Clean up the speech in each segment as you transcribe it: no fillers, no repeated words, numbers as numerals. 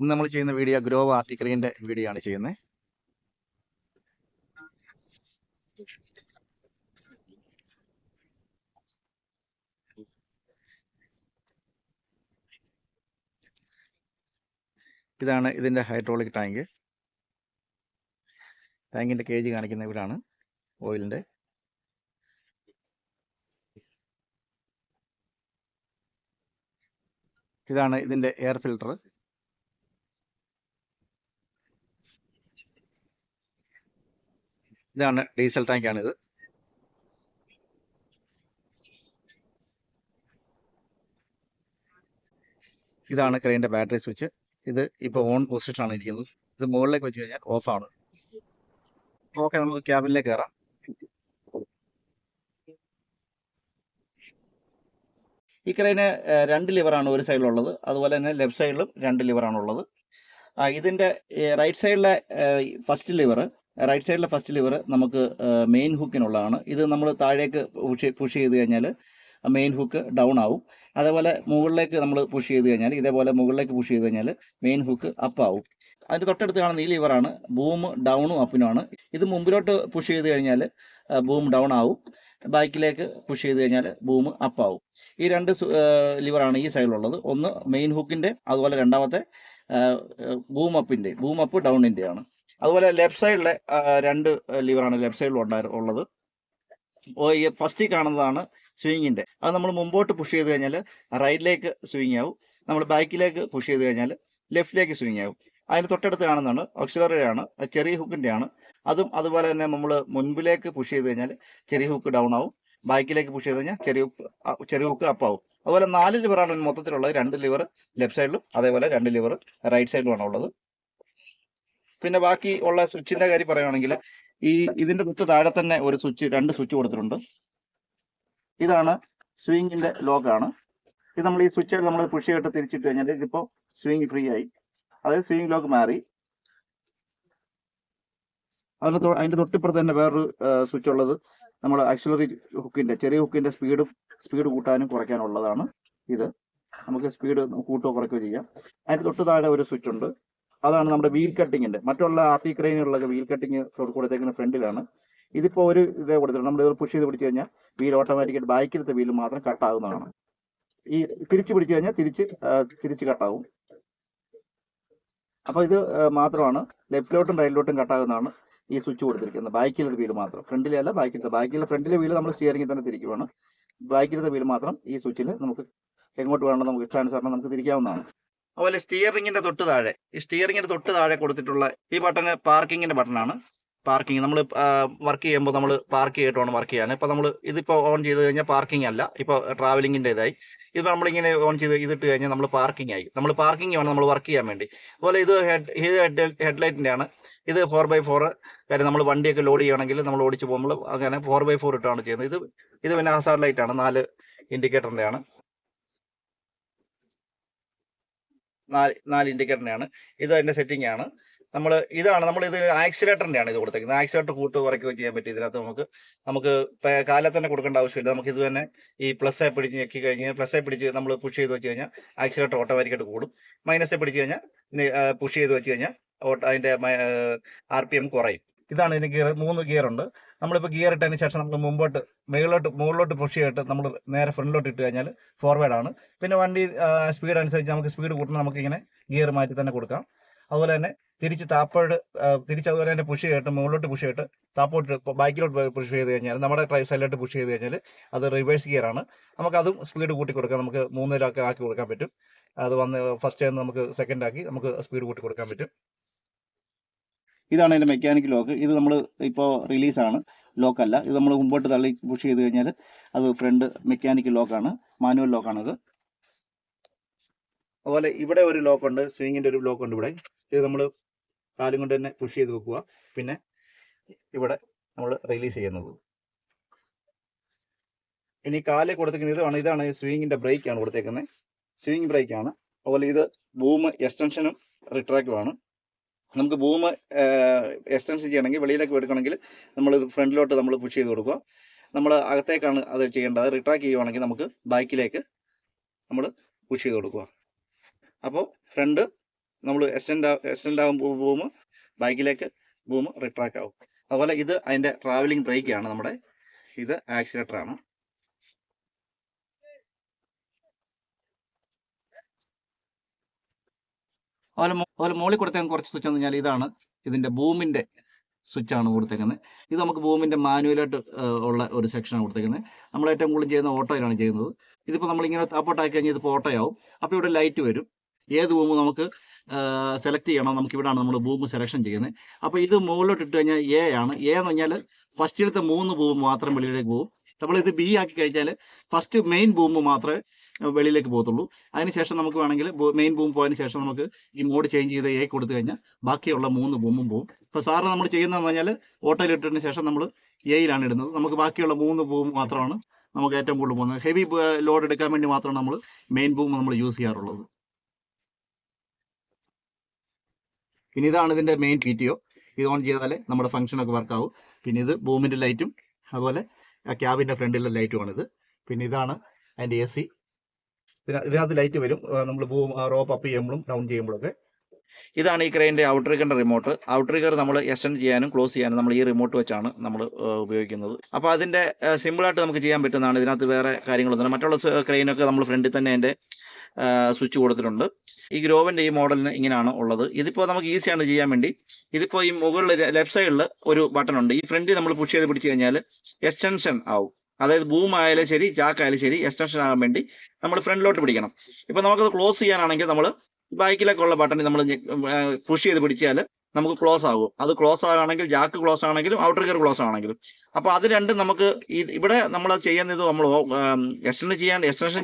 ഇന്ന് നമ്മൾ ചെയ്യുന്ന വീഡിയോ ഗ്രോവ് ആർട്ടിക്കലിന്റെ വീഡിയോ ആണ് ചെയ്യുന്നത്. ഇതാണ് ഇതിന്റെ ഹൈഡ്രോളിക് ടാങ്ക്. ടാങ്കിന്റെ കേജ് കാണിക്കുന്ന ഇവിടാണ് ഓയിലിന്റെ. ഇതാണ് ഇതിന്റെ എയർ ഫിൽട്ടർ. ഇതാണ് ഡീസൽ ടാങ്കാണിത്. ഇതാണ് ക്രെയിന്റെ ബാറ്ററി സ്വിച്ച്. ഇത് ഇപ്പോൾ ഓൺ പൊസിഷനാണ് ഇരിക്കുന്നത്. ഇത് മുകളിലേക്ക് വെച്ച് കഴിഞ്ഞാൽ ഓഫ് ആണ്. ഓക്കെ, നമുക്ക് ക്യാബിനിലേക്ക് കയറാം. ഈ ക്രെയിന് 2 ലിവറാണ് ഒരു സൈഡിലുള്ളത്. അതുപോലെ തന്നെ ലെഫ്റ്റ് സൈഡിലും 2 ലിവറാണ് ഉള്ളത്. ഇതിന്റെ റൈറ്റ് സൈഡിലെ ഫസ്റ്റ് ലിവർ നമുക്ക് മെയിൻ ഹുക്കിനുള്ളതാണ്. ഇത് നമ്മൾ താഴേക്ക് പുഷ് ചെയ്ത് കഴിഞ്ഞാൽ മെയിൻ ഹുക്ക് ഡൗൺ ആവും. അതേപോലെ മുകളിലേക്ക് നമ്മൾ പുഷ് ചെയ്ത് കഴിഞ്ഞാൽ ഇതേപോലെ മുകളിലേക്ക് പുഷ് ചെയ്ത് കഴിഞ്ഞാൽ മെയിൻ ഹുക്ക് അപ്പ് ആവും. അതിൻ്റെ തൊട്ടടുത്ത് കാണുന്ന ഈ ലിവറാണ് ബൂം ഡൗണും അപ്പിനുമാണ്. ഇത് മുമ്പിലോട്ട് പുഷ് ചെയ്ത് കഴിഞ്ഞാൽ ബൂം ഡൗൺ ആവും. ബാക്കിലേക്ക് പുഷ് ചെയ്ത് കഴിഞ്ഞാൽ ബൂം അപ്പ് ആവും. ഈ 2 ലിവറാണ് ഈ സൈഡിലുള്ളത്. ഒന്ന് മെയിൻ ഹുക്കിൻ്റെ, അതുപോലെ രണ്ടാമത്തെ ബൂം അപ്പ് ഡൗണിൻ്റെയാണ്. അതുപോലെ ലെഫ്റ്റ് സൈഡിലെ 2 ലിവറാണ് ലെഫ്റ്റ് സൈഡിൽ ഉള്ളത്. ഫസ്റ്റ് കാണുന്നതാണ് സ്വിങ്ങിൻ്റെ. അത് നമ്മൾ മുമ്പോട്ട് പുഷ് ചെയ്ത് കഴിഞ്ഞാൽ റൈറ്റിലേക്ക് സ്വിങ് ആവും. നമ്മൾ ബാക്കിലേക്ക് പുഷ് ചെയ്ത് കഴിഞ്ഞാൽ ലെഫ്റ്റിലേക്ക് സ്വിങ് ആവും. അതിന് തൊട്ടടുത്ത് കാണുന്നതാണ് ഓക്സിലറി ആണ്, ചെറിയ ഹുക്കിൻ്റെ ആണ്. അതും അതുപോലെ തന്നെ നമ്മൾ മുൻപിലേക്ക് പുഷ് ചെയ്ത് കഴിഞ്ഞാൽ ചെറിയ ഹുക്ക് ഡൗൺ ആവും. ബാക്കിലേക്ക് പുഷ് ചെയ്ത് കഴിഞ്ഞാൽ ചെറിയ ഹുക്ക് അപ്പ് ആവും. അതുപോലെ 4 ലിവറാണ് മൊത്തത്തിലുള്ളത്. 2 ലിവർ ലെഫ്റ്റ് സൈഡിലും അതേപോലെ 2 ലിവർ റൈറ്റ് സൈഡിലുമാണ് ഉള്ളത്. പിന്നെ ബാക്കി ഉള്ള സ്വിച്ചിന്റെ കാര്യം പറയുകയാണെങ്കിൽ ഇതിന്റെ തൊട്ട് താഴെ തന്നെ ഒരു 2 സ്വിച്ച് കൊടുത്തിട്ടുണ്ട്. ഇതാണ് സ്വിങ്ങിന്റെ ലോക്കാണ്. ഇത് നമ്മൾ ഈ സ്വിച്ച് നമ്മൾ പുഷ് ചെയ്തിട്ട് തിരിച്ചിട്ട് കഴിഞ്ഞാൽ ഇതിപ്പോൾ സ്വിങ് ഫ്രീ ആയി. അതായത് സ്വിങ് ലോക്ക് മാറി. അതിന്റെ തൊട്ടിപ്പുറത്ത് തന്നെ വേറൊരു സ്വിച്ച് ഉള്ളത് നമ്മൾ ആക്സിലറി ഹുക്കിന്റെ, ചെറിയ ഹുക്കിന്റെ സ്പീഡ് കൂട്ടാനും കുറയ്ക്കാനുള്ളതാണ്. ഇത് നമുക്ക് സ്പീഡ് കൂട്ടുകയോ കുറയ്ക്കുകയോ ചെയ്യാം. അതിന്റെ തൊട്ട് താഴെ ഒരു സ്വിച്ച് ഉണ്ട്. അതാണ് നമ്മുടെ വീൽ കട്ടിങ്ങിന്റെ. മറ്റുള്ള ആർട്ടി ക്രെയിനുകളിലൊക്കെ വീൽ കട്ടിങ് കൊടുത്തേക്കുന്ന ഫ്രണ്ടിലാണ്. ഇതിപ്പോൾ ഒരു ഇതേ കൊടുത്തിട്ടുണ്ട്. നമ്മൾ ഇത് പുഷ് ചെയ്ത് പിടിച്ചു കഴിഞ്ഞാൽ വീൽ ഓട്ടോമാറ്റിക്കായിട്ട് ബാക്കിലത്തെ വീൽ മാത്രം കട്ടാവുന്നതാണ്. ഈ തിരിച്ച് പിടിച്ചു കഴിഞ്ഞാൽ തിരിച്ച് കട്ടാവും. അപ്പോൾ ഇത് മാത്രമാണ് ലെഫ്റ്റിലോട്ടും റൈറ്റിലോട്ടും കട്ടാകുന്നതാണ് ഈ സ്വിച്ച് കൊടുത്തിരിക്കുന്നത്. ബാക്കിലത്തെ വീല് മാത്രം, ഫ്രണ്ടിലെ അല്ല ഫ്രണ്ടിലെ വീല് നമ്മൾ സ്റ്റിയറിംഗിൽ തന്നെ തിരിക്കുവാണ്. ബാക്കിലത്തെ വീല് മാത്രം ഈ സ്വിച്ചിൽ നമുക്ക് എങ്ങോട്ട് വേണം നമുക്ക് ഇഷ്ടാനുസരണം നമുക്ക് തിരിക്കാവുന്നതാണ്. അതുപോലെ സ്റ്റിയറിംഗിന്റെ തൊട്ട് താഴെ കൊടുത്തിട്ടുള്ള ഈ ബട്ടണ് പാർക്കിങ്ങിന്റെ ബട്ടണാണ്. പാർക്കിംഗ് നമ്മൾ വർക്ക് ചെയ്യുമ്പോൾ നമ്മൾ പാർക്ക് ചെയ്തിട്ടാണ് വർക്ക് ചെയ്യാൻ. ഇപ്പൊ നമ്മൾ ഇതിപ്പോ ഓൺ ചെയ്ത് കഴിഞ്ഞാൽ പാർക്കിംഗ് അല്ല, ഇപ്പൊ ട്രാവലിംഗിന്റെ ഇതായി. ഇത് നമ്മളിങ്ങനെ ഓൺ ചെയ്ത് ഇതിട്ട് കഴിഞ്ഞാൽ നമ്മൾ പാർക്കിംഗ് ആയി. നമ്മൾ പാർക്കിംഗ് ആണ് നമ്മൾ വർക്ക് ചെയ്യാൻ വേണ്ടി. അതുപോലെ ഇത് ഹെഡ്ലൈറ്റിന്റെ ആണ്. ഇത് 4x4. കാര്യം നമ്മൾ വണ്ടിയൊക്കെ ലോഡ് ചെയ്യണമെങ്കിൽ നമ്മൾ ഓടിച്ചു പോകുമ്പോൾ അങ്ങനെ 4x4 ഇട്ടാണ് ചെയ്യുന്നത്. ഇത് പിന്നെ ഹസാർഡ് ലൈറ്റ് ആണ്, 4 ഇൻഡിക്കേറ്ററിന്റെ ആണ്. 4 ഇൻഡിക്കേറ്ററിന്റെ ആണ്. ഇത് അതിന്റെ സെറ്റിംഗ് ആണ്. നമ്മൾ ഇത് ആക്സിലേറ്ററിന്റെ ആണ് ഇത് കൊടുത്തേക്കുന്നത്. ആക്സിലേറ്റർ കൂട്ട് കുറയ്ക്കുകയോ ചെയ്യാൻ പറ്റും. ഇതിനകത്ത് നമുക്ക് കാലം തന്നെ കൊടുക്കേണ്ട ആവശ്യമില്ല. നമുക്ക് ഇത് തന്നെ ഈ പ്ലസ് പിടിച്ച് ഞെക്കി കഴിഞ്ഞാൽ പിടിച്ച് നമ്മൾ പുഷ് ചെയ്ത് വെച്ച് കഴിഞ്ഞാൽ ആക്സിലേറ്റർ ഓട്ടോമാറ്റിക്കായിട്ട് കൂടും. മൈനസ് പിടിച്ച് കഴിഞ്ഞാൽ പുഷ് ചെയ്ത് വെച്ച് കഴിഞ്ഞാൽ അതിന്റെ RPM കുറയും. ഇതാണ് ഇതിന് ഗിയർ. 3 ഗിയർ ഉണ്ട്. നമ്മളിപ്പോൾ ഗിയർ ഇട്ടതിന് ശേഷം നമ്മൾ മുകളിലോട്ട് പുഷ് ചെയ്തിട്ട് നമ്മൾ നേരെ ഫ്രണ്ടിലോട്ട് ഇട്ട് കഴിഞ്ഞാൽ ഫോർവേഡ് ആണ്. പിന്നെ വണ്ടി സ്പീഡ് അനുസരിച്ച് നമുക്ക് സ്പീഡ് കൂട്ടണം. നമുക്ക് ഇങ്ങനെ ഗിയർ മാറ്റി തന്നെ കൊടുക്കാം. അതുപോലെ തന്നെ അതുപോലെ തന്നെ പുഷ് ചെയ്തിട്ട് മുകളിലോട്ട് പുഷ് ചെയ്തിട്ട് താപ്പോട്ട് ബാക്കിലോട്ട് പുഷ് ചെയ്ത് കഴിഞ്ഞാൽ നമ്മുടെ സൈഡിലോട്ട് പുഷ് ചെയ്ത് കഴിഞ്ഞാൽ അത് റിവേഴ്സ് ഗിയർ ആണ്. നമുക്ക് അതും സ്പീഡ് കൂട്ടി കൊടുക്കാം. നമുക്ക് 3 ആക്കി കൊടുക്കാൻ പറ്റും. അത് ഫസ്റ്റ് ടൈം നമുക്ക് സെക്കൻഡ് ആക്കി നമുക്ക് സ്പീഡ് കൂട്ടി കൊടുക്കാൻ പറ്റും. ഇതാണ് അതിന്റെ മെക്കാനിക്കൽ ലോക്ക്. ഇത് നമ്മൾ ഇപ്പോൾ റിലീസാണ്, ലോക്കല്ല. ഇത് നമ്മൾ മുമ്പോട്ട് തള്ളി പുഷ് ചെയ്ത് കഴിഞ്ഞാൽ അത് ഫ്രണ്ട് മെക്കാനിക്കൽ ലോക്കാണ്, മാനുവൽ ലോക്കാണത്. അതുപോലെ ഇവിടെ ഒരു ലോക്കുണ്ട്, സ്വിങ്ങിന്റെ ഒരു ലോക്കുണ്ട് ഇവിടെ. ഇത് നമ്മൾ കാലും കൊണ്ട് തന്നെ പുഷ് ചെയ്ത് വെക്കുക. പിന്നെ ഇവിടെ നമ്മൾ റിലീസ് ചെയ്യുന്നത്. ഇനി കാല് കൊടുത്തിരിക്കുന്നത് ഇതാണ് സ്വിങ്ങിന്റെ ബ്രേക്ക് ആണ് കൊടുത്തേക്കുന്നത്. സ്വിങ് ബ്രേക്ക് ആണ്. അതുപോലെ ഇത് ബൂം എക്സ്റ്റൻഷനും റിട്രാക്റ്റും ആണ്. നമുക്ക് ബൂം എക്സ്റ്റൻഷൻ ചെയ്യണമെങ്കിൽ വെളിയിലേക്ക് എടുക്കണമെങ്കിൽ നമ്മൾ ഫ്രണ്ടിലോട്ട് നമ്മൾ പുഷ് ചെയ്ത് കൊടുക്കുക. നമ്മൾ അകത്തേക്കാണ് അത് ചെയ്യേണ്ടത്. റിട്രാക്ട് ചെയ്യുവാണെങ്കിൽ നമുക്ക് ബാക്കിലേക്ക് നമ്മൾ പുഷ് ചെയ്ത് കൊടുക്കുക. അപ്പോൾ ഫ്രണ്ട് നമ്മൾ എക്സ്റ്റെൻഡ് ആകുമ്പോൾ ബൂം ബാക്കിലേക്ക് ബൂം റിട്രാക്ട് ആവും. അതുപോലെ ഇത് അതിൻ്റെ ട്രാവലിംഗ് ബ്രേക്കാണ് നമ്മുടെ, ഇത് ആക്സിലേറ്ററാണ്. അതുപോലെ മുകളിൽ കൊടുത്തേക്കുന്ന കുറച്ച് സ്വിച്ച് എന്ന് പറഞ്ഞാൽ ഇതാണ് ഇതിൻ്റെ ബൂമിൻ്റെ സ്വിച്ചാണ് കൊടുത്തേക്കുന്നത്. ഇത് നമുക്ക് ബൂമിൻ്റെ മാനുവലായിട്ട് ഉള്ള ഒരു സെക്ഷനാണ് കൊടുത്തേക്കുന്നത്. നമ്മൾ ഏറ്റവും കൂടുതൽ ചെയ്യുന്ന ഓട്ടോയിലാണ് ചെയ്യുന്നത്. ഇതിപ്പോൾ നമ്മളിങ്ങനെ താപ്പോട്ടാക്കി കഴിഞ്ഞാൽ ഇതിപ്പോൾ ഓട്ടോയാവും. അപ്പോൾ ഇവിടെ ലൈറ്റ് വരും. ഏത് ബൂം നമുക്ക് സെലക്ട് ചെയ്യണം, നമുക്ക് ഇവിടെയാണ് നമ്മൾ ബൂം സെലക്ഷൻ ചെയ്യുന്നത്. അപ്പോൾ ഇത് മുകളിലോട്ട് ഇട്ട് കഴിഞ്ഞാൽ എ ആണ്. എ എന്ന് പറഞ്ഞാൽ ഫസ്റ്റിലത്തെ 3 ബൂം മാത്രം വെളിയിലേക്ക് പോകും. നമ്മളിത് ബി ആക്കി കഴിഞ്ഞാൽ ഫസ്റ്റ് മെയിൻ ബൂം മാത്രമേ വെളിയിലേക്ക് പോകത്തുള്ളൂ. അതിനുശേഷം നമുക്ക് വേണമെങ്കിൽ മെയിൻ ബൂം പോയതിന് ശേഷം നമുക്ക് ഈ മോഡ് ചേഞ്ച് ചെയ്ത് എ കൊടുത്തു കഴിഞ്ഞാൽ ബാക്കിയുള്ള 3 ബൂമും പോകും. ഇപ്പോൾ സാറ് നമ്മൾ ചെയ്യുന്നതെന്ന് പറഞ്ഞാൽ ഓട്ടോയിൽ ഇട്ടതിന് ശേഷം നമ്മൾ എയിലാണ് ഇടുന്നത്. നമുക്ക് ബാക്കിയുള്ള 3 ബൂം മാത്രമാണ് നമുക്ക് ഏറ്റവും കൂടുതൽ പോകുന്നത്. ഹെവി ലോഡ് എടുക്കാൻ വേണ്ടി മാത്രമാണ് നമ്മൾ മെയിൻ ബൂം നമ്മൾ യൂസ് ചെയ്യാറുള്ളത്. പിന്നെ ഇതാണ് ഇതിൻ്റെ മെയിൻ PTO. ഇത് ഓൺ ചെയ്താലേ നമ്മുടെ ഫംഗ്ഷനൊക്കെ വർക്കാവും. പിന്നെ ഇത് ബൂമിൻ്റെ ലൈറ്റും അതുപോലെ ക്യാബിൻ്റെ ഫ്രണ്ടിലെ ലൈറ്റുമാണിത്. പിന്നെ ഇതാണ് അതിൻ്റെ AC. ഇതിനകത്ത് ലൈറ്റ് വരും നമ്മൾ ബൂം റോപ്പ് അപ്പ് ചെയ്യുമ്പോഴും ഡൗൺ ചെയ്യുമ്പോഴൊക്കെ. ഇതാണ് ഈ ക്രെയിൻ്റെ ഔട്ട് റിഗറിൻ്റെ റിമോട്ട്. ഔട്ട് റിഗർ നമ്മൾ എക്സ്റ്റെൻഡ് ചെയ്യാനും ക്ലോസ് ചെയ്യാനും നമ്മൾ ഈ റിമോട്ട് വെച്ചാണ് നമ്മൾ ഉപയോഗിക്കുന്നത്. അപ്പോൾ അതിൻ്റെ സിമ്പിളായിട്ട് നമുക്ക് ചെയ്യാൻ പറ്റുന്നതാണ്. ഇതിനകത്ത് വേറെ കാര്യങ്ങളൊന്നും, മറ്റുള്ള ക്രെയിനൊക്കെ നമ്മൾ ഫ്രണ്ടിൽ തന്നെ അതിൻ്റെ സ്വിച്ച് കൊടുത്തിട്ടുണ്ട്. ഈ ഗ്രോവിൻ്റെ ഈ മോഡലിന് ഇങ്ങനെയാണ് ഉള്ളത്. ഇതിപ്പോൾ നമുക്ക് ഈസിയാണ് ചെയ്യാൻ വേണ്ടി. ഇതിപ്പോൾ ഈ മുകളിൽ ലെഫ്റ്റ് സൈഡിൽ ഒരു ബട്ടൺ ഉണ്ട്. ഈ ഫ്രണ്ടിൽ നമ്മൾ പുഷ് ചെയ്ത് പിടിച്ച് കഴിഞ്ഞാൽ എക്സ്റ്റൻഷൻ ആവും. അതായത് ബൂം ആയാലും ശരി ജാക്ക് ആയാലും ശരി എക്സ്റ്റൻഷൻ ആകാൻ വേണ്ടി നമ്മൾ ഫ്രണ്ടിലോട്ട് പിടിക്കണം. ഇപ്പം നമുക്കത് ക്ലോസ് ചെയ്യാനാണെങ്കിൽ നമ്മൾ ബാക്കിലേക്കുള്ള ബട്ടൺ നമ്മൾ പുഷ് ചെയ്ത് പിടിച്ചാൽ നമുക്ക് ക്ലോസ് ആകും. അത് ക്ലോസ് ആകുകയാണെങ്കിൽ ജാക്ക് ക്ലോസ് ആണെങ്കിലും ഔട്ട് റിഗർ ക്ലോസ് ആണെങ്കിലും. അപ്പോൾ അത് രണ്ടും നമുക്ക് ഇവിടെ നമ്മൾ ചെയ്യുന്നത് നമ്മൾ എക്സ്റ്റൻഷൻ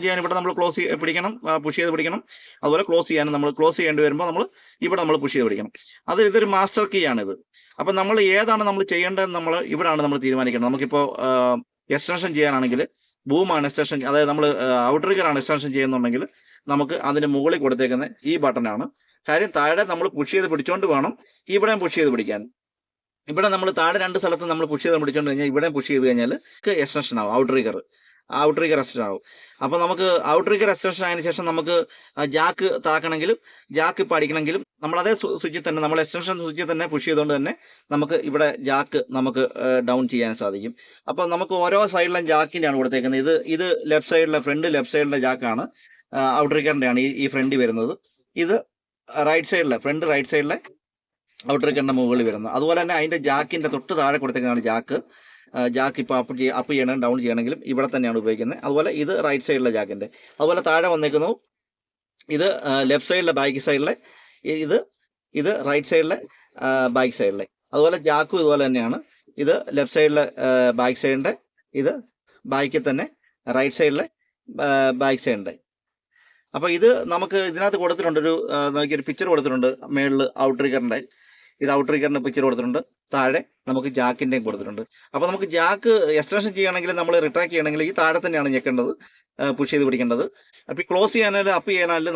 ചെയ്യാൻ ഇവിടെ നമ്മൾ ക്ലോസ് പിടിക്കണം, പുഷ് ചെയ്ത് പിടിക്കണം. അതുപോലെ ക്ലോസ് ചെയ്യാനും നമ്മൾ ക്ലോസ് ചെയ്യേണ്ടി വരുമ്പോൾ നമ്മൾ ഇവിടെ നമ്മൾ പുഷ് ചെയ്ത് പിടിക്കണം. ഇതൊരു മാസ്റ്റർ കീ ആണിത്. അപ്പം നമ്മൾ ഏതാണ് നമ്മൾ ചെയ്യേണ്ടതെന്ന് നമ്മൾ ഇവിടെയാണ് നമ്മൾ തീരുമാനിക്കേണ്ടത്. നമുക്കിപ്പോൾ എക്സ്റ്റൻഷൻ ചെയ്യാനാണെങ്കിൽ ബൂമാണ് എക്സ്റ്റൻഷൻ, അതായത് നമ്മൾ ഔട്ട് റിഗറാണ് എക്സ്റ്റൻഷൻ ചെയ്യുന്നുണ്ടെങ്കിൽ നമുക്ക് അതിന് മുകളിൽ കൊടുത്തേക്കുന്ന ഈ ബട്ടനാണ്. കാര്യം താഴെ നമ്മൾ പുഷ് ചെയ്ത് പിടിച്ചോണ്ട് വേണം ഇവിടെ പുഷ് ചെയ്ത് പിടിക്കാൻ. ഇവിടെ നമ്മൾ താഴെ 2 സ്ഥലത്ത് നമ്മൾ പുഷ് ചെയ്ത് പിടിച്ചോണ്ട് കഴിഞ്ഞാൽ ഇവിടെ പുഷ് ചെയ്ത് കഴിഞ്ഞാൽ എക്സ്റ്റൻഷൻ ആവും, ഔട്ട് റിഗർ എക്സ്റ്റൻഷൻ ആവും. അപ്പോൾ നമുക്ക് ഔട്ട് റിഗർ എക്സ്റ്റൻഷൻ ആയതിനു ശേഷം നമുക്ക് ജാക്ക് താക്കണമെങ്കിലും ജാക്ക് ഇപ്പോൾ അടിക്കണമെങ്കിലും നമ്മൾ അതേ സ്വിച്ചിൽ തന്നെ നമ്മൾ എക്സ്റ്റൻഷൻ സ്വിച്ചിൽ തന്നെ പുഷ് ചെയ്തുകൊണ്ട് തന്നെ നമുക്ക് ഇവിടെ ജാക്ക് നമുക്ക് ഡൗൺ ചെയ്യാൻ സാധിക്കും. അപ്പോൾ നമുക്ക് ഓരോ സൈഡിലും ജാക്കിൻ്റെയാണ് കൊടുത്തേക്കുന്നത്. ഇത് ലെഫ്റ്റ് സൈഡിലെ ലെഫ്റ്റ് സൈഡിലെ ജാക്കാണ്, ഔട്ട് റിഗറിൻ്റെ ആണ് ഈ ഫ്രണ്ടിൽ വരുന്നത്. ഇത് റൈറ്റ് സൈഡിലെ ഔട്ട് റിഗറിൻ്റെ മുകളിൽ വരുന്നത്. അതുപോലെ തന്നെ അതിൻ്റെ ജാക്കിൻ്റെ തൊട്ട് താഴെ കൊടുത്തേക്കുന്നതാണ് ജാക്ക് ഇപ്പോൾ അപ്പ് ചെയ്യണം ഡൗൺ ചെയ്യണമെങ്കിലും ഇവിടെ തന്നെയാണ് ഉപയോഗിക്കുന്നത്. അതുപോലെ ഇത് റൈറ്റ് സൈഡിലെ ജാക്കിൻ്റെ. അതുപോലെ താഴെ വന്നേക്കുന്നു ഇത് ലെഫ്റ്റ് സൈഡിലെ ബാക്ക് സൈഡിലെ, ഇത് റൈറ്റ് സൈഡിലെ ബാക്ക് സൈഡിലെ. അതുപോലെ ജാക്കും ഇതുപോലെ തന്നെയാണ്. ഇത് ലെഫ്റ്റ് സൈഡിലെ ബാക്ക് സൈഡിൻ്റെ, ഇത് ബാക്കിൽ തന്നെ റൈറ്റ് സൈഡിലെ ബാക്ക് സൈഡിൻ്റെ. അപ്പോൾ ഇത് നമുക്ക് ഇതിനകത്ത് കൊടുത്തിട്ടുണ്ട്, നോക്കിയൊരു പിക്ചർ കൊടുത്തിട്ടുണ്ട്. മേളിൽ ഔട്ട് റിഗറിൻ്റെ, ഇത് ഔട്ട് റിഗറിൻ്റെ പിക്ചർ കൊടുത്തിട്ടുണ്ട്. താഴെ നമുക്ക് ജാക്കിൻ്റെയും കൊടുത്തിട്ടുണ്ട്. അപ്പോൾ നമുക്ക് ജാക്ക് എക്സ്റ്റൻഷൻ ചെയ്യണമെങ്കിൽ നമ്മൾ റിട്രാക്ട് ചെയ്യണമെങ്കിൽ ഈ താഴെ തന്നെയാണ് ഞെക്കേണ്ടത്, പുഷ് ചെയ്ത് പിടിക്കേണ്ടത്. അപ്പോൾ ക്ലോസ് ചെയ്യാനായാലും അപ്പ് ചെയ്യാനായാലും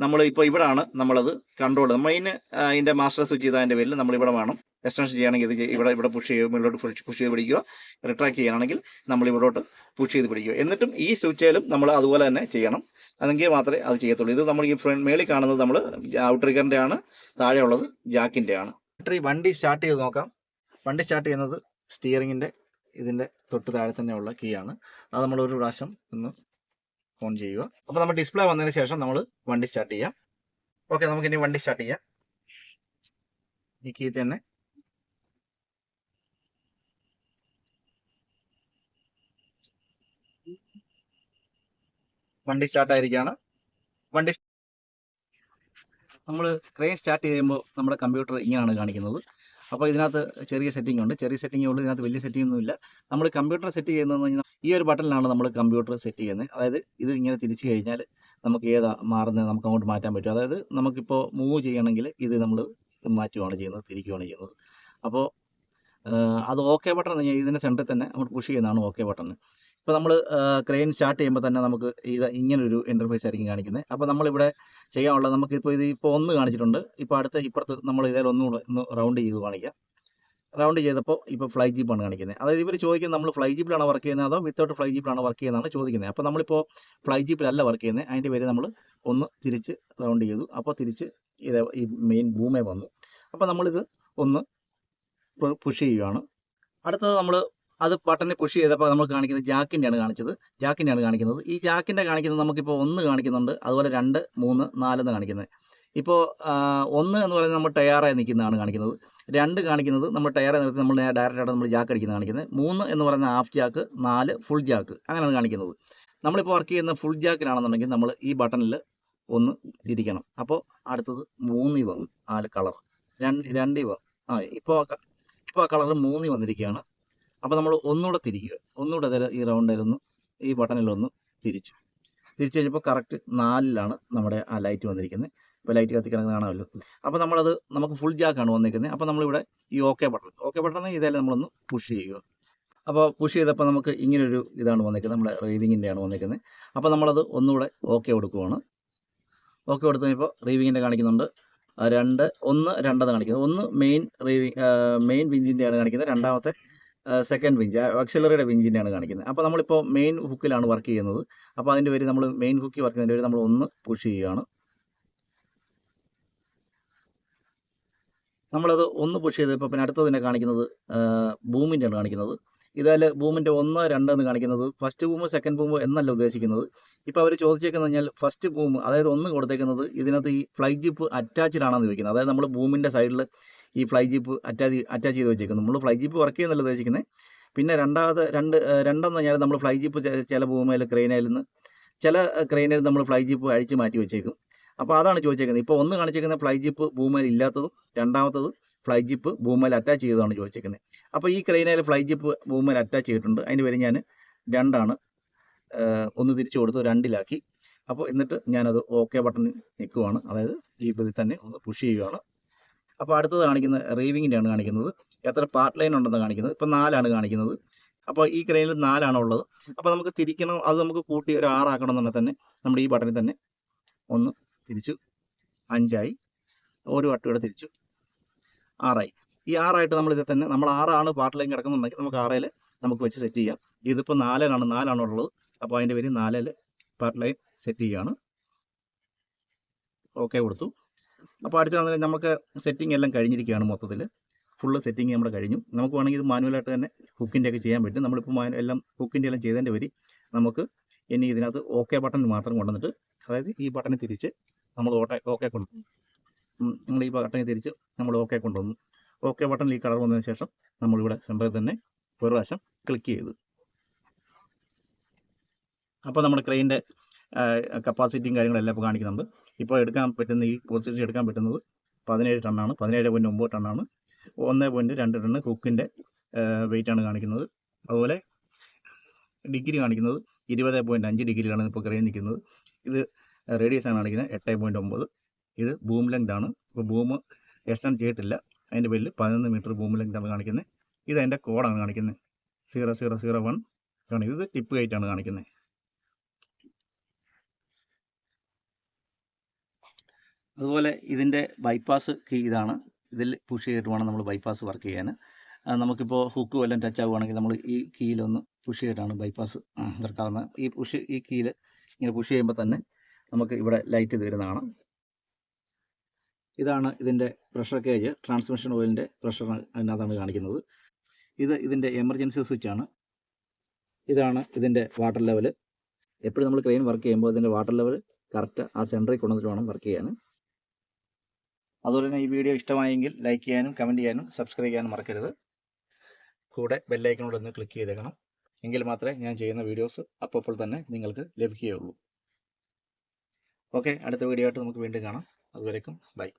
നമ്മൾ ഇപ്പോൾ ഇവിടെയാണ് നമ്മളത് കൺട്രോൾ. മെയിൻ അതിൻ്റെ മാസ്റ്റർ സ്വിച്ച് ചെയ്തതിൻ്റെ പേരിൽ നമ്മൾ ഇവിടെ വേണം. എക്സ്റ്റൻഷൻ ചെയ്യുകയാണെങ്കിൽ ഇത് ഇവിടെ പുഷ് ചെയ്യുക, മുകളിലോട്ട് പുഷ് ചെയ്ത് പിടിക്കുക. റിട്രാക്ട് ചെയ്യാനാണെങ്കിൽ നമ്മൾ ഇവിടോട്ട് പുഷ് ചെയ്ത് പിടിക്കുക. എന്നിട്ടും ഈ സ്വിച്ചിലും നമ്മൾ അതുപോലെ തന്നെ ചെയ്യണം. അതെങ്കിൽ മാത്രമേ അത് ചെയ്യത്തുള്ളൂ. ഇത് നമ്മൾ ഈ മേളിൽ കാണുന്നത് നമ്മൾ ഔട്ട് റിഗറിൻ്റെ ആണ്, താഴെയുള്ളത് ജാക്കിൻ്റെ ആണ്. വണ്ടി സ്റ്റാർട്ട് ചെയ്ത് നോക്കാം. വണ്ടി സ്റ്റാർട്ട് ചെയ്യുന്നത് സ്റ്റിയറിങ്ങിൻ്റെ ഇതിൻ്റെ തൊട്ട് താഴെ തന്നെയുള്ള കീ ആണ്. അത് നമ്മൾ ഒരു പ്രാവശ്യം ഒന്ന് ഓൺ ചെയ്യുക. അപ്പോൾ നമ്മൾ ഡിസ്പ്ലേ വന്നതിന് ശേഷം നമ്മൾ വണ്ടി സ്റ്റാർട്ട് ചെയ്യാം. ഓക്കെ, നമുക്കിനി വണ്ടി സ്റ്റാർട്ട് ചെയ്യാം. ഈ കീ തന്നെ വണ്ടി സ്റ്റാർട്ടായിരിക്കുകയാണ്. നമ്മൾ ക്രെയിൻ സ്റ്റാർട്ട് ചെയ്യുമ്പോൾ നമ്മുടെ കമ്പ്യൂട്ടർ ഇങ്ങനെയാണ് കാണിക്കുന്നത്. അപ്പോൾ ഇതിനകത്ത് ചെറിയ സെറ്റിംഗ് ഉണ്ട്, ഇതിനകത്ത് വലിയ സെറ്റിംഗ് ഒന്നുമില്ല. നമ്മൾ കമ്പ്യൂട്ടർ സെറ്റ് ചെയ്യുന്നതെന്ന് പറഞ്ഞാൽ ഈ ഒരു ബട്ടണിലാണ് നമ്മൾ കമ്പ്യൂട്ടർ സെറ്റ് ചെയ്യുന്നത്. അതായത് ഇത് ഇങ്ങനെ തിരിച്ചു കഴിഞ്ഞാൽ നമുക്ക് ഏതാ മാറുന്നത് നമുക്ക് അങ്ങോട്ട് മാറ്റാൻ പറ്റും. അതായത് നമുക്കിപ്പോൾ മൂവ് ചെയ്യണമെങ്കിൽ ഇത് നമ്മൾ മാറ്റുകയാണ് ചെയ്യുന്നത്, തിരിക്കുകയാണ് ചെയ്യുന്നത്. അപ്പോൾ അത് ഓക്കെ ബട്ടൺ എന്ന് പറഞ്ഞാൽ ഇതിൻ്റെ സെൻറ്ററിൽ തന്നെ നമ്മൾ പുഷ് ചെയ്യുന്നതാണ് ഓക്കെ ബട്ടൺ. ഇപ്പോൾ നമ്മൾ ക്രെയിൻ സ്റ്റാർട്ട് ചെയ്യുമ്പോൾ തന്നെ നമുക്ക് ഇത് ഇങ്ങനൊരു ഇൻ്റർഫേസ് ആയിരിക്കും കാണിക്കുന്നത്. അപ്പോൾ നമ്മളിവിടെ ചെയ്യാനുള്ളത് നമുക്കിപ്പോൾ ഇപ്പോൾ 1 കാണിച്ചിട്ടുണ്ട്. ഇപ്പോൾ ഇപ്പുറത്ത് നമ്മൾ ഇതേ ഒന്നുകൂടെ ഒന്ന് റൗണ്ട് ചെയ്ത് കാണിക്കാം. റൗണ്ട് ചെയ്തപ്പോൾ ഇപ്പോൾ ഫ്ലൈ ജീപ്പാണ് കാണിക്കുന്നത്. അതായത് ഇവർ ചോദിക്കുന്നത് നമ്മൾ ഫ്ലൈ ജീപ്പിലാണ് വർക്ക് ചെയ്യുന്നത് അതോ വിത്തൗട്ട് ഫ്ലൈ ജീപ്പിലാണ് വർക്ക് ചെയ്യുന്നതാണ് ചോദിക്കുന്നത്. അപ്പോൾ നമ്മളിപ്പോൾ ഫ്ലൈ ജീപ്പിലല്ല വർക്ക് ചെയ്യുന്നത്, അതിൻ്റെ പേര് നമ്മൾ ഒന്ന് തിരിച്ച് റൗണ്ട് ചെയ്തു. അപ്പോൾ തിരിച്ച് ഇത് ഈ മെയിൻ ബൂമേ വന്നു. അപ്പോൾ നമ്മളിത് ഒന്ന് പുഷ് ചെയ്യുകയാണ്. അടുത്തത് നമ്മൾ അത് ബട്ടണിൽ പുഷ് ചെയ്തപ്പോൾ നമ്മൾ കാണിക്കുന്നത് ജാക്കിൻ്റെയാണ് കാണിക്കുന്നത്. ഈ ജാക്കിൻ്റെ കാണിക്കുന്നത് നമുക്കിപ്പോൾ 1 കാണിക്കുന്നുണ്ട്, അതുപോലെ 2, 3, 4 എന്ന് കാണിക്കുന്നത്. ഇപ്പോൾ 1 എന്ന് പറയുന്നത് നമ്മൾ തയ്യാറായി നിൽക്കുന്നതാണ് കാണിക്കുന്നത്. 2 കാണിക്കുന്നത് നമ്മൾ ടയറെ നിർത്തി നമ്മൾ ഡയറക്റ്റായിട്ട് നമ്മൾ ജാക്ക് അടിക്കുന്നത് കാണിക്കുന്നത്. 3 എന്ന് പറയുന്ന ഹാഫ് ജാക്ക്, 4 ഫുൾ ജാക്ക്, അങ്ങനെയാണ് കാണിക്കുന്നത്. നമ്മളിപ്പോൾ വർക്ക് ചെയ്യുന്ന ഫുൾ ജാക്കിലാണെന്നുണ്ടെങ്കിൽ നമ്മൾ ഈ ബട്ടണിൽ ഒന്ന് തിരിക്കണം. അപ്പോൾ അടുത്തത് 3 വന്നു, 4 കളർ, 2 വന്നു. ഇപ്പോൾ ആ കളർ 3 വന്നിരിക്കുകയാണ്. അപ്പോൾ നമ്മൾ ഒന്നുകൂടെ തിരിക്കുക, ഒന്നുകൂടെ ഈ റൗണ്ടിലൊന്ന് ഈ ബട്ടണിലൊന്ന് തിരിച്ചു കഴിഞ്ഞപ്പോൾ കറക്റ്റ് 4ലാണ് നമ്മുടെ ആ ലൈറ്റ് വന്നിരിക്കുന്നത്. ഇപ്പോൾ ലൈറ്റ് കത്തിക്കിടക്കുന്നത് കാണാമല്ലോ. അപ്പോൾ നമുക്ക് ഫുൾ ജാക്കാണ് വന്നിരിക്കുന്നത്. അപ്പോൾ നമ്മളിവിടെ ഈ ഓക്കെ ബട്ടൺ ഇതായാലും നമ്മളൊന്ന് പുഷ് ചെയ്യുക. അപ്പോൾ പുഷ് ചെയ്തപ്പോൾ നമുക്ക് ഇങ്ങനൊരു ഇതാണ് വന്നിരിക്കുന്നത്, നമ്മുടെ റീവിങ്ങിൻ്റെയാണ് വന്നിരിക്കുന്നത്. അപ്പോൾ നമ്മളത് ഒന്നുകൂടെ ഓക്കെ കൊടുക്കുവാണ്. ഓക്കെ കൊടുത്തു കഴിഞ്ഞപ്പോൾ റീവിങ്ങിൻ്റെ കാണിക്കുന്നുണ്ട്. 1, 2 കാണിക്കുന്നത്. 1 മെയിൻ വിഞ്ചിൻ്റെയാണ് കാണിക്കുന്നത്, രണ്ടാമത്തെ സെക്കൻഡ് വിഞ്ച് ആക്സിലറിയുടെ വിഞ്ചിൻ്റെയാണ് കാണിക്കുന്നത്. അപ്പോൾ നമ്മളിപ്പോൾ മെയിൻ ഹുക്കിലാണ് വർക്ക് ചെയ്യുന്നത്. അപ്പോൾ അതിൻ്റെ പേര് നമ്മൾ മെയിൻ ഹുക്കിൽ വർക്ക് ചെയ്യുന്നതിൻ്റെ പേര് നമ്മൾ ഒന്ന് പുഷ് ചെയ്യുകയാണ്. നമ്മളത് ഒന്ന് പുഷ് ചെയ്തപ്പോൾ പിന്നെ അടുത്തതിനെ കാണിക്കുന്നത് ബൂമിൻ്റെയാണ് കാണിക്കുന്നത്. ഇതായാലും ബൂമിൻ്റെ 1, 2 എന്ന് കാണിക്കുന്നത് ഫസ്റ്റ് ബൂം സെക്കൻഡ് ബൂം എന്നല്ല ഉദ്ദേശിക്കുന്നത്. ഇപ്പോൾ അവർ ചോദിച്ചേക്കുന്നത് കഴിഞ്ഞാൽ ഫസ്റ്റ് ബൂം, അതായത് 1 കൊടുത്തേക്കുന്നത് ഇതിനകത്ത് ഈ ഫ്ലൈ ജിപ്പ് അറ്റാച്ച്ഡ് ആണെന്ന് ചോദിക്കുന്നത്. അതായത് നമ്മൾ ബൂമിൻ്റെ സൈഡിൽ ഈ ഫ്ലൈ ജിപ്പ് അറ്റാച്ച് ചെയ്ത് വെച്ചേക്കുന്നു. നമ്മൾ ഫ്ലൈ ജിപ്പ് വർക്ക് ചെയ്യുന്നല്ല ഉദ്ദേശിക്കുന്നത്. പിന്നെ രണ്ടെന്ന് പറഞ്ഞാൽ നമ്മൾ ഫ്ലൈ ജിപ്പ് ചില ബൂമേൽ ക്രെയിനയിൽ നിന്ന് ചില ക്രെയിനിൽ നമ്മൾ ഫ്ലൈ ജിപ്പ് അഴിച്ച് മാറ്റി വെച്ചേക്കും. അപ്പോൾ അതാണ് ചോദിച്ചേക്കുന്നത്. ഇപ്പോൾ 1 കാണിച്ചേക്കുന്ന ഫ്ലൈ ജിപ്പ് ബൂമേൽ ഇല്ലാത്തതും രണ്ടാമത്തത് ഫ്ലൈ ജിപ്പ് ബൂമേൽ അറ്റാച്ച് ചെയ്തതാണ് ചോദിച്ചേക്കുന്നത്. അപ്പോൾ ഈ ക്രെയിനയിൽ ഫ്ലൈ ജിപ്പ് ബൂമേൽ അറ്റാച്ച് ചെയ്തിട്ടുണ്ട്. അതിന് പേര് ഞാൻ 2 ഒന്ന് തിരിച്ചു കൊടുത്തു, 2ലാക്കി. അപ്പോൾ എന്നിട്ട് ഞാനത് ഓക്കെ ബട്ടൺ നിൽക്കുവാണ്, അതായത് ഈ ഇതിൽ തന്നെ ഒന്ന് പുഷ് ചെയ്യുകയാണ്. അപ്പോൾ അടുത്തത് കാണിക്കുന്നത് റീവിങ്ങിൻ്റെയാണ് കാണിക്കുന്നത്. എത്ര പാർട്ട് ലൈൻ ഉണ്ടെന്ന് കാണിക്കുന്നത്. ഇപ്പോൾ 4 കാണിക്കുന്നത്. അപ്പോൾ ഈ ക്രെയിനിൽ 4 ഉള്ളത്. അപ്പോൾ നമുക്ക് തിരിക്കണം, അത് നമുക്ക് കൂട്ടി ഒരു 6 ആക്കണമെന്നുണ്ടെങ്കിൽ തന്നെ നമ്മുടെ ഈ ബട്ടണിൽ തന്നെ ഒന്ന് തിരിച്ചു, 5 ഒരു വട്ടം തിരിച്ചു, 6 ഈ 6 നമ്മൾ ഇതിൽ തന്നെ നമ്മൾ 6 പാർട്ട് ലൈൻ കിടക്കുന്നുണ്ടെങ്കിൽ നമുക്ക് 6 നമുക്ക് വെച്ച് സെറ്റ് ചെയ്യാം. ഇതിപ്പോൾ 4 ഉള്ളത്. അപ്പോൾ അതിൻ്റെ പേര് 4 പാർട്ട് ലൈൻ സെറ്റ് ചെയ്യുകയാണ്. ഓക്കെ കൊടുത്തു. അപ്പോൾ അടുത്ത നമുക്ക് സെറ്റിംഗ് എല്ലാം കഴിഞ്ഞിരിക്കുകയാണ്. മൊത്തത്തിൽ ഫുള്ള് സെറ്റിംഗ് നമ്മുടെ കഴിഞ്ഞു. നമുക്ക് വേണമെങ്കിൽ ഇത് മാനുവലായിട്ട് തന്നെ ഹുക്കിൻ്റെ ഒക്കെ ചെയ്യാൻ പറ്റും. നമ്മളിപ്പോൾ എല്ലാം ഹുക്കിൻ്റെ എല്ലാം ചെയ്തതിൻ്റെ പേര് നമുക്ക് ഇനി ഇതിനകത്ത് ഓക്കെ ബട്ടൺ മാത്രം കൊണ്ടുവന്നിട്ട്, അതായത് ഈ ബട്ടണിൽ തിരിച്ച് നമ്മൾ ഓക്കെ കൊണ്ടുവന്നു. നമ്മൾ ഈ ബട്ടണിൽ തിരിച്ച് നമ്മൾ ഓക്കെ കൊണ്ടുവന്നു. ഓക്കെ ബട്ടണിൽ ഈ കളർ വന്നതിന് ശേഷം നമ്മളിവിടെ സെൻറ്ററിൽ തന്നെ ഒരു പ്രാവശ്യം ക്ലിക്ക് ചെയ്തു. അപ്പോൾ നമ്മുടെ ക്രെയിനിൻ്റെ കപ്പാസിറ്റിയും കാര്യങ്ങളെല്ലാം ഇപ്പോൾ കാണിക്കുന്നുണ്ട്. ഇപ്പോൾ എടുക്കാൻ പറ്റുന്ന ഈ പൊസിഷൻ എടുക്കാൻ പറ്റുന്നത് 17 ടണ്ണാണ്, 17.9 ടണ്ണാണ്. 1.2 ടണ്ണ് ഹുക്കിൻ്റെ വെയിറ്റാണ് കാണിക്കുന്നത്. അതുപോലെ ഡിഗ്രി കാണിക്കുന്നത് 20.5 ഡിഗ്രിയിലാണ് ഇപ്പോൾ ക്രെയിൻ നിൽക്കുന്നത്. ഇത് റേഡിയസാണ് കാണിക്കുന്നത് 8.9. ഇത് ബൂം ലെങ്ത് ആണ്. ഇപ്പോൾ ബൂം എക്സ്റ്റെൻഡ് ചെയ്തിട്ടില്ല, അതിൻ്റെ പേരിൽ 11 മീറ്റർ ബൂം ലെങ്ത് ആണ് കാണിക്കുന്നത്. ഇത് അതിൻ്റെ കോഡാണ് കാണിക്കുന്നത് 0001 കാണിക്കുന്നത്. ഇത് ടിപ്പ് ഹൈറ്റാണ് കാണിക്കുന്നത്. അതുപോലെ ഇതിൻ്റെ ബൈപ്പാസ് കീ ഇതാണ്. ഇതിൽ പുഷ് ചെയ്തിട്ട് വേണം നമ്മൾ ബൈപ്പാസ് വർക്ക് ചെയ്യാൻ. നമുക്കിപ്പോൾ ഹുക്ക് വല്ലതും ടച്ച് ആവുകയാണെങ്കിൽ നമ്മൾ ഈ കീയിലൊന്ന് പുഷ് ചെയ്തിട്ടാണ് ബൈപ്പാസ് വർക്കാവുന്നത്. ഈ കീയിൽ ഇങ്ങനെ പുഷ് ചെയ്യുമ്പോൾ തന്നെ നമുക്ക് ഇവിടെ ലൈറ്റ് ഇത് വരുന്നതാണ്. ഇതാണ് ഇതിൻ്റെ പ്രഷർ ഗേജ്, ട്രാൻസ്മിഷൻ ഓയിലിൻ്റെ പ്രഷർ അതിനകത്താണ് കാണിക്കുന്നത്. ഇതിൻ്റെ എമർജൻസി സ്വിച്ചാണ്. ഇതാണ് ഇതിൻ്റെ വാട്ടർ ലെവൽ. എപ്പോഴും നമ്മൾ ക്രെയിൻ വർക്ക് ചെയ്യുമ്പോൾ ഇതിൻ്റെ വാട്ടർ ലെവൽ കറക്റ്റ് ആ സെൻറ്ററിൽ കൊണ്ടുവന്നിട്ട് വേണം വർക്ക് ചെയ്യാൻ. അതുപോലെ തന്നെ ഈ വീഡിയോ ഇഷ്ടമായെങ്കിൽ ലൈക്ക് ചെയ്യാനും കമൻറ്റ് ചെയ്യാനും സബ്സ്ക്രൈബ് ചെയ്യാനും മറക്കരുത്. കൂടെ ബെല്ലൈക്കനോട് ഒന്ന് ക്ലിക്ക് ചെയ്തേക്കണം. എങ്കിൽ മാത്രമേ ഞാൻ ചെയ്യുന്ന വീഡിയോസ് അപ്പോൾ തന്നെ നിങ്ങൾക്ക് ലഭിക്കുകയുള്ളൂ. ഓക്കെ, അടുത്ത വീഡിയോ ആയിട്ട് നമുക്ക് വീണ്ടും കാണാം. അതുവരേക്കും ബൈ.